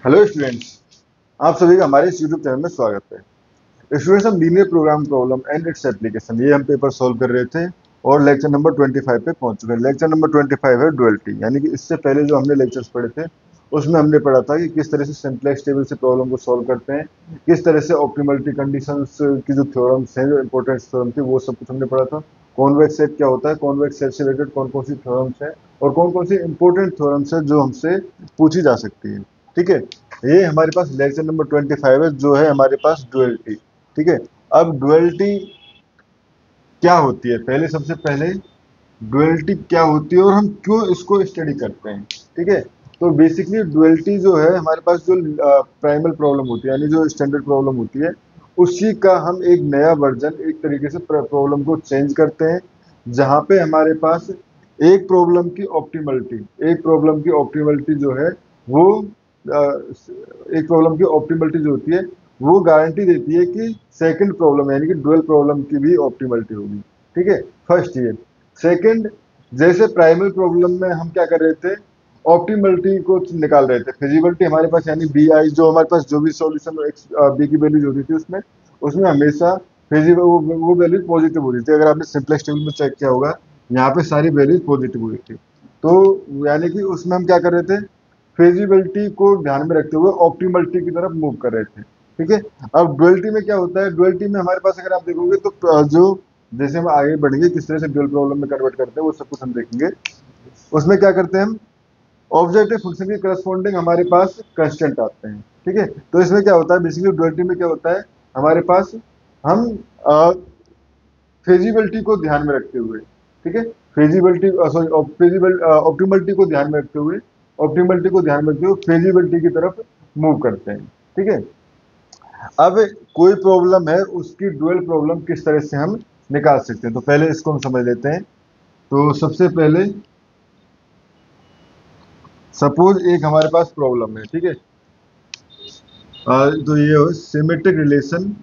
Hello students, आप सभी का हमारे इस यूट्यूब चैनल में स्वागत है। स्टूडेंट्स, हम linear program problem and its application ये हम पेपर सॉल्व कर रहे थे और लेक्चर नंबर 25 पे पहुंच चुके हैं। लेक्चर नंबर 25 है डुअलिटी, यानी कि इससे पहले जो हमने लेक्चर्स पढ़े थे उसमें हमने पढ़ा था कि किस तरह से सिंप्लेक्स टेबल से प्रॉब्लम को सॉल्व करते हैं, किस तरह से ऑप्टिमलिटी कंडीशंस की जो थ्योरम्स हैं, जो इंपॉर्टेंट थ्योरम थी, वो सब कुछ हमने पढ़ा था। कॉन्वेक्स सेट क्या होता है, कॉन्वेक्स सेट से रिलेटेड कौन कौन सी थ्योरम्स हैं और कौन कौन सी इंपॉर्टेंट थ्योरम्स है जो हमसे पूछी जा सकती है। ठीक है, ये हमारे पास लेक्चर नंबर 25 है, जो है हमारे पास डुअलिटी। ठीक है, अब डुअलिटी क्या होती है, पहले सबसे पहले डुअलिटी क्या होती है और हम क्यों इसको स्टडी करते हैं। ठीक है, तो बेसिकली डुअलिटी जो है हमारे पास जो प्राइमल प्रॉब्लम होती है, यानी जो स्टैंडर्ड प्रॉब्लम होती है, उसी का हम एक नया वर्जन, एक तरीके से प्रॉब्लम को चेंज करते हैं, जहां पे हमारे पास एक प्रॉब्लम की ऑप्टिमलिटी जो है वो एक प्रॉब्लम की ऑप्टिमलिटी जो होती है वो गारंटी देती है कि सेकंड प्रॉब्लम यानी कि डुअल प्रॉब्लम की भी ऑप्टिमलिटी होगी। ठीक है, फर्स्ट ये। सेकंड, जैसे प्राइमरी प्रॉब्लम में हम क्या कर रहे थे, ऑप्टिमलिटी को निकाल रहे थे, फिजिबिलिटी हमारे पास यानी बी आई, जो हमारे पास जो भी सॉल्यूशन एक्स बी की वैल्यूज होती थी उसमें उसमें हमेशा फिजिबल वो वैल्यूज पॉजिटिव होती थी। अगर आपने सिंपलेक्स टेबल में चेक किया होगा, यहाँ पे सारी वैल्यूज पॉजिटिव हुई थी। तो यानी कि उसमें हम क्या कर रहे थे, फिजिबिलिटी को ध्यान में रखते हुए ऑप्टिमलिटी की तरफ मूव कर रहे थे। ठीक है, अब डुअलिटी में क्या होता है, डुअलिटी में हमारे पास अगर आप देखोगे तो जो जैसे हम आगे बढ़ेंगे किस तरह से ड्यूल प्रॉब्लम में कन्वर्ट करते हैं वो सब कुछ हम देखेंगे। उसमें क्या करते हैं हम, ऑब्जेक्टिव फंक्शन के करस्पॉन्डिंग हमारे पास कंस्टेंट आते हैं। ठीक है, तो इसमें क्या होता है, बेसिकली डुअलिटी में क्या होता है, हमारे पास हम फिजिबिलिटी को ध्यान में रखते हुए, ठीक है, फिजिबिलिटी सॉरी फिजिबल ऑप्टिमलिटी को ध्यान में रखते हुए, फिजिबिलिटी की तरफ मूव करते हैं। ठीक है, अब कोई प्रॉब्लम है उसकी डुअल प्रॉब्लम किस तरह से हम निकाल सकते हैं, तो पहले इसको हम समझ लेते हैं। तो सबसे पहले सपोज एक हमारे पास प्रॉब्लम है। ठीक है, तो ये हो symmetric relation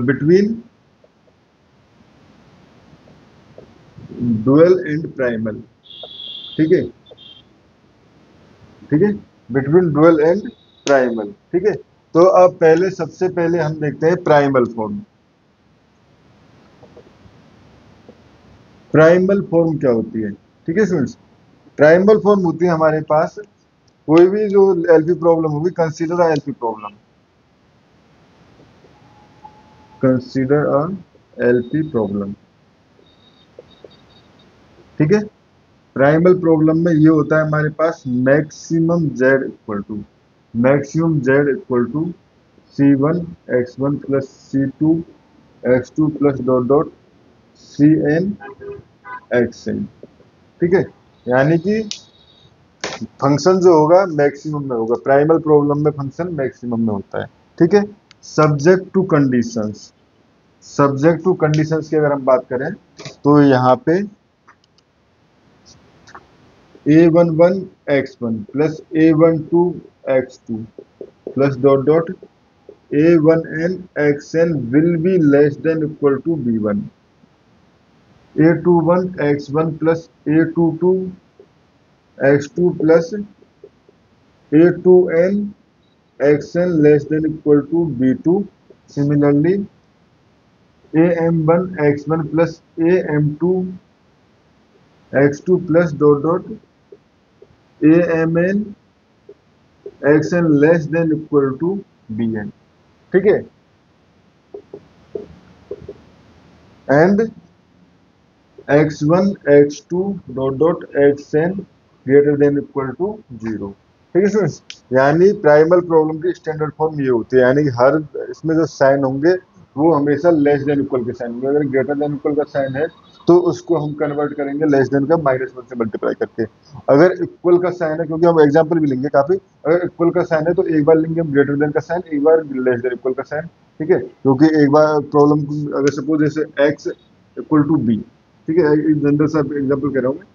between dual and primal. ठीक है, ठीक है, बिटवीन डुअल एंड प्राइमल। ठीक है, तो अब पहले सबसे पहले हम देखते हैं प्राइमल फॉर्म। प्राइमल फॉर्म क्या होती है, ठीक है स्टूडेंट्स, प्राइमल फॉर्म होती है हमारे पास कोई भी जो एलपी प्रॉब्लम होगी, consider a LP problem, consider a LP problem. ठीक है, प्राइमल प्रॉब्लम में ये होता है हमारे पास maximum Z equal to C1 x1 plus C2 x2 plus dot dot Cn xn। ठीक है, यानी कि फंक्शन जो होगा मैक्सिमम में होगा, प्राइमल प्रॉब्लम में फंक्शन मैक्सिमम में होता है। ठीक है, subject to conditions, subject to conditions की अगर हम बात करें तो यहाँ पे a11 x1 plus a12 x2 plus dot dot a1n xn will be less than equal to b1, a21 x1 plus a22 x2 plus a2n xn less than equal to b2। Similarly am1 x1 plus am2 x2 plus dot dot amn xn less than equal to bn। ठीक है, and x1 x2 dot dot xn greater than equal to 0। ठीक है students, यानी primal problem की standard form ये होती है, यानी कि हर इसमें जो साइन होंगे वो हमेशा लेस देन इक्वल के साइन होंगे। अगर ग्रेटर देन इक्वल का साइन है तो उसको हम कन्वर्ट करेंगे लेस देन का -1 से मल्टीप्लाई करके। अगर इक्वल का साइन है, क्योंकि हम एग्जांपल भी लेंगे काफी, अगर इक्वल का साइन है तो एक बार लेंगे हम ग्रेटर देन का साइन, एक बार लेस देन इक्वल का साइन। ठीक है, क्योंकि एक बार प्रॉब्लम अगर सपोज जैसे x इक्वल टू बी, ठीक है, एक जनरल सा एग्जांपल कह रहा हूँ मैं,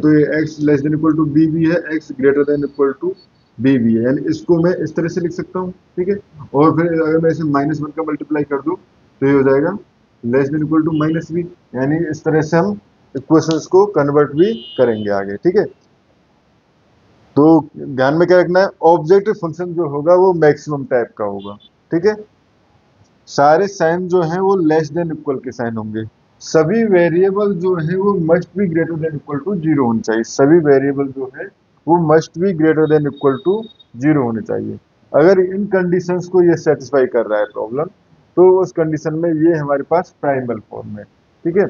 तो ये x less than equal to b भी है, x greater than equal to b भी है, यानी इसको मैं इस तरह से लिख सकता हूँ। ठीक है, और फिर अगर मैं इसे -1 का मल्टीप्लाई कर दूं तो ये हो जाएगा less than equal to minus b, यानी इस तरह से हम इक्वेशंस को कन्वर्ट भी करेंगे आगे, ठीक है। तो ध्यान में क्या रखना है, ऑब्जेक्टिव फंक्शन जो होगा वो मैक्सिमम टाइप का होगा, ठीक है। सारे साइन जो हैं वो लेस देन इक्वल के साइन होंगे। सभी वेरिएबल जो है वो must be greater than equal to zero होने चाहिए। सभी वेरिएबल जो है वो must be greater than equal to zero होने चाहिए। अगर इन कंडीशंस को ये सेटिस्फाई कर रहा है प्रॉब्लम, तो उस कंडीशन में ये हमारे पास प्राइमल फॉर्म है, ठीक है।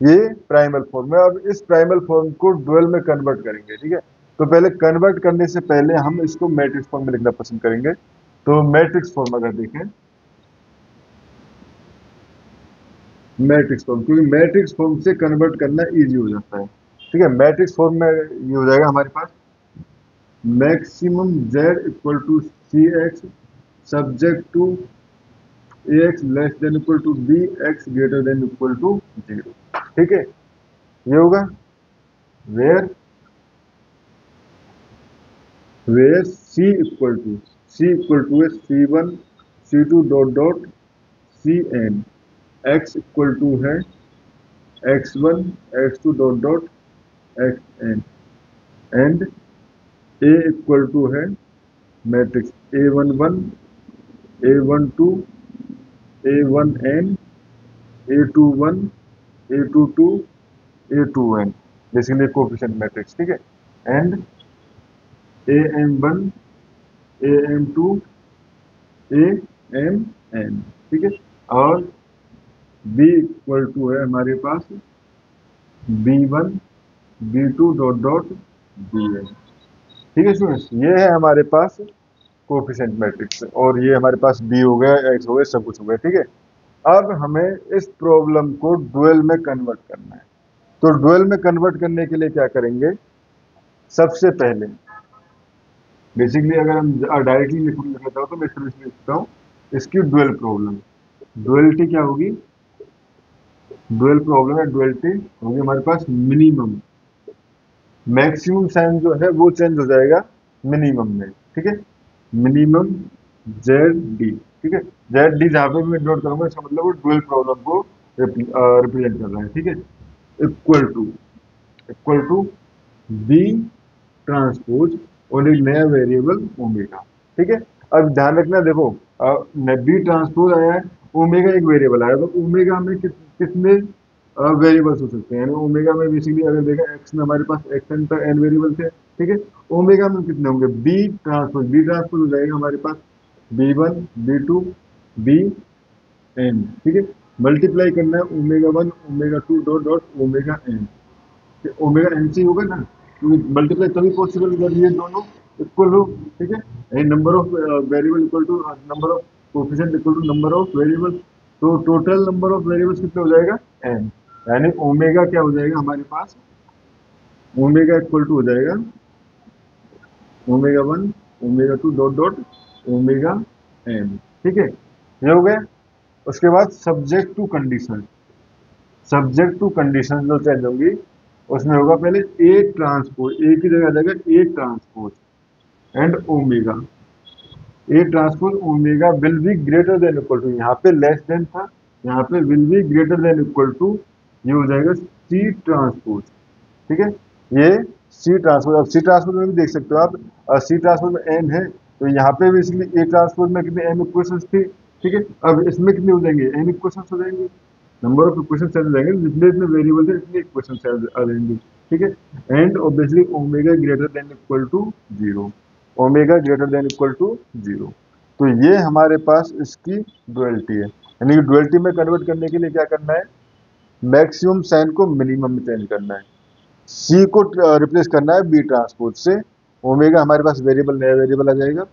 ये प्राइमल फॉर्म है। अब इस प्राइमल फॉर्म को डुअल में कन्वर्ट करेंगे, ठीक है। तो पहले कन्वर्ट करने से पहले हम इसको मैट्रिक्स फॉर्म में लिखना पसंद करेंगे। तो मैट्रिक्स फॉर्म अगर देखें, मैट्रिक्स फॉर्म, क्योंकि मैट्रिक्स फॉर्म से कन्वर्ट करना इजी हो जाता है, ठीक है। मैट्रिक्स फॉर्म में ये हो जाएगा हमारे पास maximum Z equal to C X subject to A X less than equal to B X greater than equal to zero, ठीक है। ये होगा where where C equal to है C one C two dot dot C N, X equal to है X one X two dot dot X N, and A equal to है matrix A one one A one two A one N A two one A two two A two N, basically coefficient matrix, ठीक है। And A M one A M two A M N, ठीक है। और B equal to है हमारे पास B one B two dot dot B N, ठीक है स्टूडेंट्स। ये है हमारे पास कोफिशिएंट मैट्रिक्स, और ये हमारे पास बी हो गया, एक्स हो गया, सब कुछ हो गया, ठीक है। अब हमें इस प्रॉब्लम को डुअल में कन्वर्ट करना है। तो डुअल में कन्वर्ट करने के लिए क्या करेंगे, सबसे पहले बेसिकली अगर हम डायरेक्टली लिखना चाहो तो मैं इस तरह से लिखता हूँ, इसकी डुअल प्रॉब्लम, डुअलिटी क्या होगी, डुअल प्रॉब्लम है, डुअलिटी होगी हमारे पास मिनिमम, मैक्सिमम साइन जो है वो चेंज हो जाएगा मिनिमम में, ठीक है। मिनिमम जेड डी, ठीक है। जेड डी जहां पे भी मैं नोट करूंगा इसका मतलब वो डुअल प्रॉब्लम को रिप्रेजेंट कर रहा है, ठीक है। इक्वल टू बी ट्रांसपोज और एक नया वेरिएबल ओमेगा, ठीक है। अब ध्यान रखना, देखो बी ट्रांसपोज आया है, ओमेगा एक वेरिएबल आया, तो ओमेगा में कितने वेरिएबल्स हो सकते हैं, यानी ओमेगा में बेसिकली अगर देखा एक्स में हमारे पास एक्स एन तक एन वेरिएबल थे, ठीक है। ओमेगा में कितने होंगे, बी ट्रांसपोज हो जाएगा हमारे पास B one B two B N, ठीक है। मल्टीप्लाई करना है omega one omega two dot dot omega N, omega N से होगा ना, क्योंकि मल्टीप्लाई तभी पॉसिबल जब ये दोनों इक्वल हो, ठीक है। Number of variable equal to number of coefficient equal to number of variable, तो टोटल नंबर ऑफ वेरिएबल्स कितना हो जाएगा एन, यानी ओमेगा क्या हो जाएगा हमारे पास, ओमेगा इक्वल टू हो जाएगा omega one omega two dot dot omega n, ठीक है। ये हो गया। उसके बाद सब्जेक्ट टू कंडीशन जो चेंज होंगी उसमें होगा पहले ए ट्रांसपोज, ए की जगह आ जाएगा a transpose and omega, a transpose omega will be greater than equal to, यहाँ पे लेस देन था, यहाँ पे will be greater than equal to, ये हो जाएगा सी ट्रांसपोज, ठीक है। ये सी ट्रांसपोज, अब सी ट्रांसपोज में भी देख सकते हो आप, सी ट्रांसपोज में एन है, तो यहाँ पे भी इसलिए ए ट्रांसपोज में कितने एन इक्वेशंस थी, ठीक है। अब इसमें कितने हो जाएंगे, एन इक्वेशंस हो जाएंगे, नंबर ऑफ इक्वेशन चेंज हो जाएंगे, जितने इतने वेरिएबल है इतने इक्वेशन आ जाएंगे, ठीक है। And obviously omega greater than equal to zero, omega greater than equal to zero. तो ये हमारे पास इसकी डुअलिटी है, यानी कि डुअलिटी में कन्वर्ट करने के लिए क्या करना है, मैक्सिमम साइन को मिनिमम में चेंज करना है, सी को रिप्लेस करना है बी ट्रांसपोज से, ओमेगा हमारे पास वेरिएबल नया वेरिएबल आ जाएगा,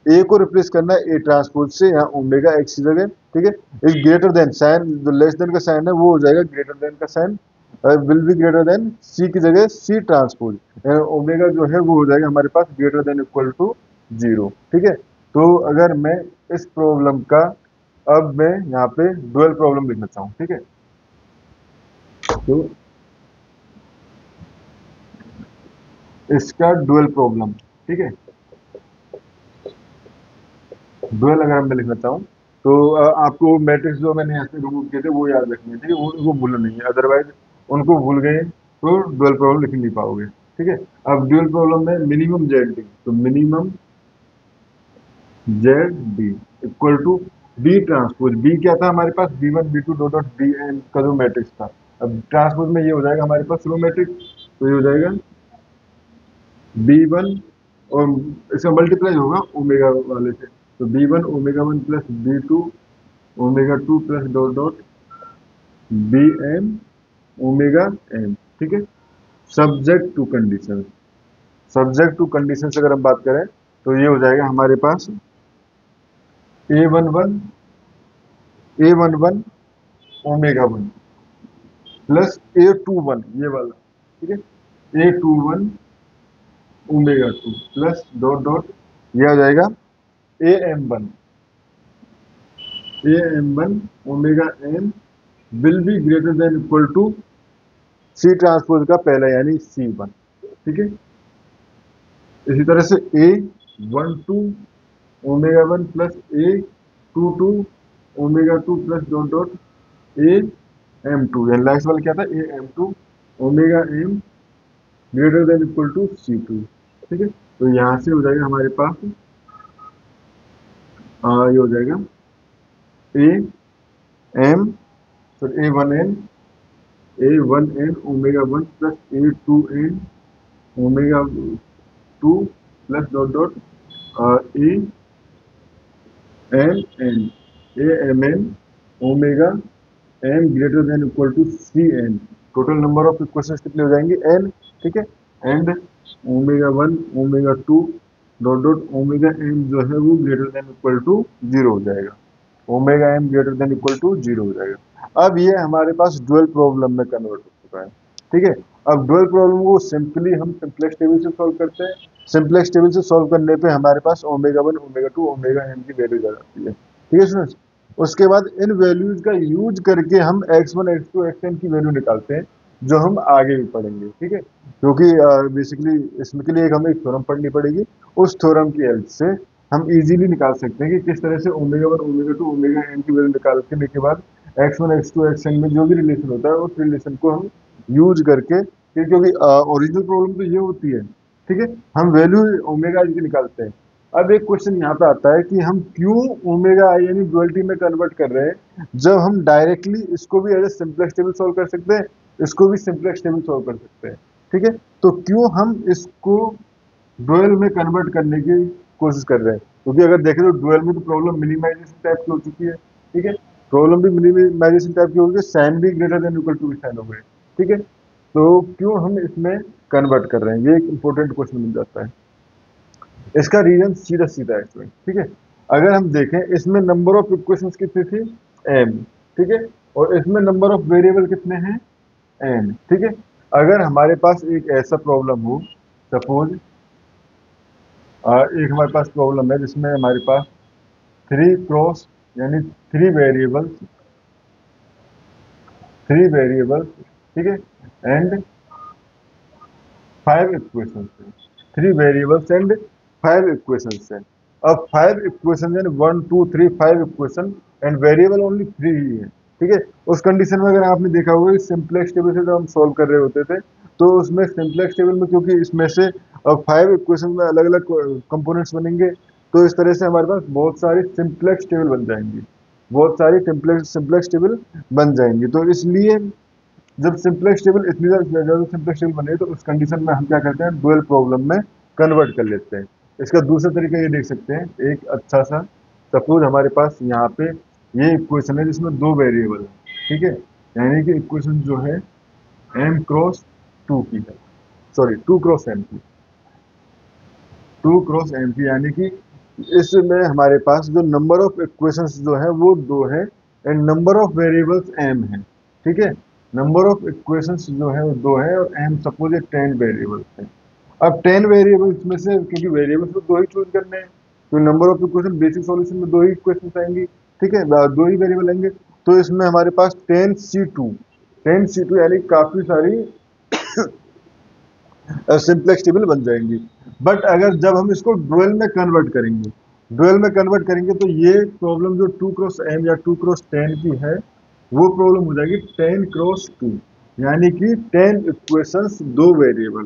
ए को रिप्लेस करना है ए ट्रांसपोज से, यहाँ ओमेगा एक्स की जगह, ठीक है। एक ग्रेटर देन साइन, जो लेस देन का साइन है वो हो जाएगा ग्रेटर देन का sign, will be greater than C की जगह सी ट्रांसपोज, ओमेगा जो है वो हो जाएगा हमारे पास greater than equal to zero, ठीक है। तो अगर मैं इस प्रॉब्लम का, अब मैं यहाँ पे डुअल प्रॉब्लम लिखना चाहूँ, ठीक है। तो इसका डुअल प्रॉब्लम, ठीक है, डुअल अगर मैं लिखना चाहूँ तो आपको मैट्रिक्स जो मैंने यहाँ से रिमूव किए थे वो याद रखने थे, उनको भूलना नहीं है, अदरवाइज उनको भूल गए तो ड्यूअल प्रॉब्लम लिख नहीं पाओगे। ठीक है, अब ड्यूअल प्रॉब्लम में मिनिमम जेड डी, तो minimum Z D equal to B transpose, B क्या था हमारे पास, B one B two dot dot B N का जो मैट्रिक्स था, अब ट्रांसपोज में ये हो जाएगा हमारे पास रो मैट्रिक्स, तो ये हो जाएगा बी वन और इसका मल्टीप्लाई होगा ओमेगा वाले से, तो b one omega one plus b two omega two plus dot dot b m omega m. ठीक है, subject to condition, subject to condition से अगर हम बात करें तो ये हो जाएगा हमारे पास A one one omega one plus A two one, ये वाला, ठीक है, A two one omega two plus dot dot ये हो जाएगा A M one omega M will be greater than equal to C transpose का पहला यानी सी वन। ठीक है, इसी तरह से A one two omega one plus A two two omega two plus dot dot A M two, यानी last वाला क्या था, A M two omega M greater than equal to C two. ठीक है, तो यहाँ से हो जाएगा हमारे पास ये हो जाएगा ए एम, तो A one N omega one plus A two N omega two plus dot dot A M N omega M greater than equal to C N. Total number of equations कितने हो जाएंगे, N. ठीक है, and omega one omega two dot dot omega M जो है वो greater than equal to zero हो जाएगा, omega M greater than equal to zero हो जाएगा। अब ये हमारे पास डुअल प्रॉब्लम में कन्वर्ट हो चुका है। ठीक है, अब डुअल प्रॉब्लम को सिंपली हम सिंपलेक्स टेबल से सॉल्व करते हैं, सिंपलेक्स टेबल से सॉल्व करने पे हमारे पास omega one omega two omega M की वैल्यू आ जाती है। ठीक है स्टूडेंट्स, उसके बाद इन वैल्यूज का यूज करके हम x1 x2 xn की वैल्यू निकालते हैं, जो हम आगे भी पढ़ेंगे। ठीक है, क्योंकि बेसिकली इसमें के लिए हमें एक थ्योरम पढ़नी पड़ेगी, उस थ्योरम की हेल्प से हम इजीली निकाल सकते हैं कि किस तरह से omega one omega two omega M की वैल्यू निकालने के बाद x1 x2 xn में जो भी रिलेशन होता है उस रिलेशन को हम यूज करके, क्योंकि ओरिजिनल प्रॉब्लम तो ये होती है, ठीक है, हम वैल्यू ओमेगा की निकालते हैं। अब एक क्वेश्चन यहाँ पे आता है कि हम क्यों ओमेगा आई यानी ड्युअलिटी में कन्वर्ट कर रहे हैं, जब हम डायरेक्टली इसको भी as a simplex table solve कर सकते हैं, इसको भी सिंपलेक्स टेबल सॉल्व कर सकते हैं। ठीक है, तो क्यों हम इसको डुअल में कन्वर्ट करने की कोशिश कर रहे हैं, क्योंकि अगर देखें तो डुअल में तो प्रॉब्लम मिनिमाइजेशन टाइप की हो चुकी है। ठीक है, प्रॉब्लम भी मिनिमाइजेशन टाइप की होगी, साइन भी greater than equal to sign हो गए। ठीक है, तो क्यों हम इसमें कन्वर्ट कर रहे हैं, ये एक इंपॉर्टेंट क्वेश्चन बन जाता है। इसका रीजन सीधा सीधा है स्टूडेंट। ठीक है, अगर हम देखें इसमें नंबर ऑफ इक्वेशंस कितनी थी, m। ठीक है, और इसमें नंबर ऑफ वेरिएबल कितने हैं, n। ठीक है, अगर हमारे पास एक ऐसा प्रॉब्लम हो, सपोज एक हमारे पास प्रॉब्लम है जिसमें हमारे पास 3 क्रॉस यानी 3 वेरिएबल्स, ठीक है, एंड 5 इक्वेशंस है, 3 वेरिएबल्स एंड 5 इक्वेशंस है। अब 5 इक्वेशन यानी 1 2 3 5 इक्वेशन एंड वेरिएबल ओनली 3 ही है। ठीक है, उस कंडीशन में अगर आपने देखा होगा कि सिंपलेक्स टेबल से जब हम सॉल्व कर रहे होते थे, तो उसमें सिंपलेक्स टेबल में क्योंकि इसमें से 5 इक्वेशन में अलग अलग कंपोनेंट्स बनेंगे, तो इस तरह से हमारे पास बहुत सारी सिंपलेक्स टेबल बन जाएंगी, बहुत सारी सिंपलेक्स टेबल बन जाएंगी। तो इसलिए जब सिंपलेक्स टेबल इतनी ज़्यादा सिंपलेक्स टेबल बने तो उस कंडीशन में हम क्या करते हैं, डुअल प्रॉब्लम में कन्वर्ट कर लेते हैं। इसका दूसरा तरीका ये देख सकते हैं, एक अच्छा सा, सपोज हमारे पास यहाँ पे ये इक्वेशन है जिसमें 2 वेरिएबल है। ठीक है, यानी कि इक्वेशन जो है m क्रॉस 2 की है, सॉरी 2 क्रॉस m की, 2 क्रॉस m की, यानी कि इसमें हमारे पास जो नंबर ऑफ इक्वेशंस जो है वो 2 है and number of variables m है। ठीक है, नंबर ऑफ इक्वेशंस जो है वो 2 है और m सपोज 10 वेरिएबल्स है। अब 10 वेरिएबल्स में से, क्योंकि वेरिएबल्स तो 2 ही चूज करने हैं, तो number of equation basic solution में 2 ही इक्वेशन आएंगी। ठीक है, 2 ही वेरिएबल आएंगे, तो इसमें हमारे पास 10C2 यानी काफी सारी सिंपलेक्स टेबल बन जाएंगी। बट अगर जब हम इसको डुअल में कन्वर्ट करेंगे, डुअल में कन्वर्ट करेंगे तो ये प्रॉब्लम जो 2x m या 2x10 की है वो प्रॉब्लम हो जाएगी 10x2, यानी कि 10 इक्वेशंस दो वेरिएबल,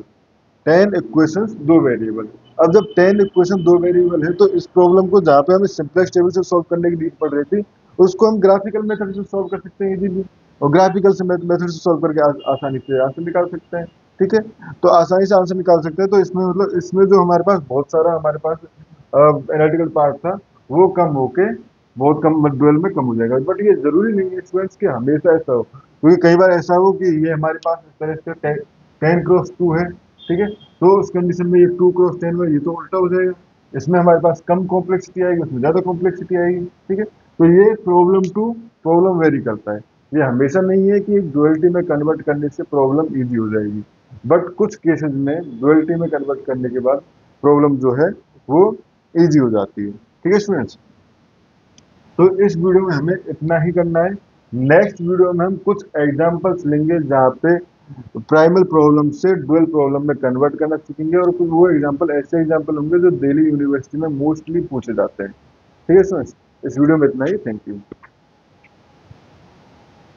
10 इक्वेशंस दो वेरिएबल। अब जब 10 इक्वेशन दो वेरिएबल है तो इस प्रॉब्लम को जहाँ पे हमें सिंपलेक्स टेबल से सॉल्व करने की नीड पड़ रही थी उसको हम ग्राफिकल मेथड से सॉल्व कर सकते हैं इजीली, और ग्राफिकल से मेथड से सॉल्व करके आसानी से आंसर निकाल सकते हैं। ठीक है, तो आसानी से आंसर निकाल सकते हैं। तो इसमें मतलब इसमें जो हमारे पास बहुत सारा हमारे पास एनालिटिकल पार्ट था वो कम होके बहुत कम डुअल में कम हो जाएगा। बट ये जरूरी नहीं है स्टूडेंट्स कि हमेशा ऐसा हो, क्योंकि कई बार ऐसा हो कि ये हमारे पास इस तरह से 10x2 है, ठीक है, तो उस कंडीशन में ये 2x10 में ये तो उल्टा हो जाएगा, इसमें हमारे पास कम कॉम्प्लेक्सिटी आएगी उसमें ज्यादा कॉम्प्लेक्सिटी आएगी। ठीक है, तो ये प्रॉब्लम टू प्रॉब्लम वेरी करता है, ये हमेशा नहीं है कि डुअलिटी में कन्वर्ट करने से प्रॉब्लम इजी हो जाएगी, बट कुछ केसेस में डुअलिटी में कन्वर्ट करने के बाद प्रॉब्लम जो है वो इजी हो जाती है। ठीक है स्टूडेंट्स, तो इस वीडियो में हमें इतना ही करना है। नेक्स्ट वीडियो में हम कुछ एग्जांपल्स लेंगे जहाँ पे प्राइमल प्रॉब्लम से डुअल प्रॉब्लम में कन्वर्ट करना सीखेंगे, और कुछ वो एग्जांपल ऐसे एग्जांपल होंगे जो दिल्ली यूनिवर्सिटी में मोस्टली पूछे जाते हैं। ठीक है स्टूडेंट्स, इस वीडियो में इतना ही, थैंक यू।